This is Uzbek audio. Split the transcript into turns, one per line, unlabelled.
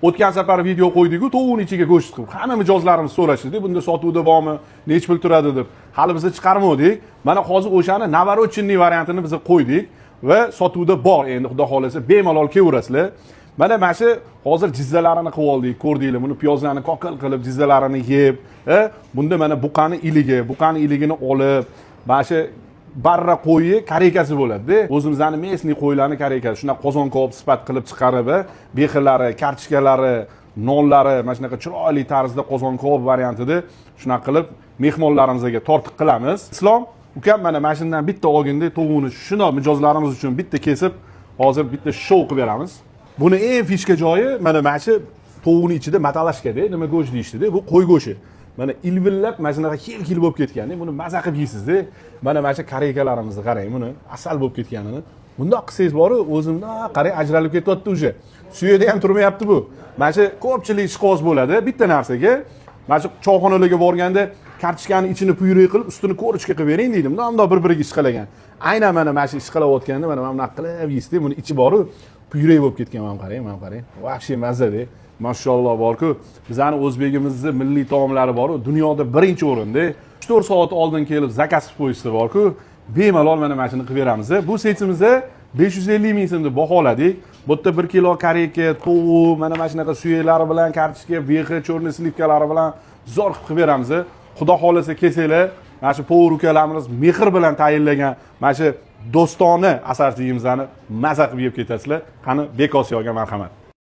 o'tgan safar video qo'ydik-ku, tovuqning ichiga go'sht qilib. Hamma mijozlarimiz so'rashdi, bunda sotuvda bormi, necha pul turadi deb. Hali biz chiqarmadik. Mana hozir o'shani navorotchinniy variantini biz qo'ydik va sotuvda bor. Endi xudo xolasa bemalol kelaverasizlar. Mana shu hozir jizzalarini qilib oldik, ko'rdinglar. Buni piyozlarni kokil qilib, jizzalarini yeb, bunda mana buqani iligini olib, mana shu barra qo'yi kareykasi bo'ladi-da. O'zimizning mesniy qo'ylarni kareykasi. Shuna qozon kabob sifat qilib chiqarib, bexillari, kartochkalari, nonlari, mana shunaqa chiroyli tarzda qozon kabob variantida shunaqa qilib mehmonlarimizga tortiq qilamiz. Islom ukam mana shundan bitta olganda tovuqni shuna mijozlarimiz uchun bitta kesib, hozir bitta shou qilib beramiz. Buni eng fishka joyi mana shu tovuqning ichida matalashkada, nima go'sht deyishdi-da, bu qo'y go'shti. Mana ilvillab mana shunaqa xil bo'lib ketgan. Buni maza qilib yeysiz-da. Mana shu kareykalarimizni qarang, buni asal bo'lib ketganini. Bunda qilsangiz bor-ku, o'zimda qarang ajralib ketyapti o'sha. Suyada ham turmayapti bu. Mana shu ko'pchilik ishqoz bo'ladi bitta narsaga. Mana shu choyxonalarga borganda kartochkani ichini puyrak qilib, ustini ko'rishga qilib bering deydi. Bundan bir-biriga ishqalagan. Aynan mana shu ishqalayotganda mana bunaqa qilib yeysiz-da, buni ichi bor-ku, puyrak bo'lib ketgan, mana qarang. Vahshiy mazza-da. Mashalloh bor-ku, bizning o'zbegimizning milliy taomlari bor-ku, dunyoda birinchi o'rinda. 4 soat oldin kelib zakaz qilib qo'yishsa bor-ku, bemalol mana shuni qilib beramiz. Bu setimizda 550 ming so'mda baholadik. Bu yerda 1 kilo kareyka, tovuq, mana shunaqa suyaklari bilan, kartochka, behi, cho'rni slivkalari bilan zo'r qilib beramiz. Xudo xolasa kelsanglar, mana shu povur ukalarimiz mehr bilan tayinlagan mana shu do'stona asarchiyimizni maza qilib yeb ketasizlar. Qani bekos yo'ga marhamat.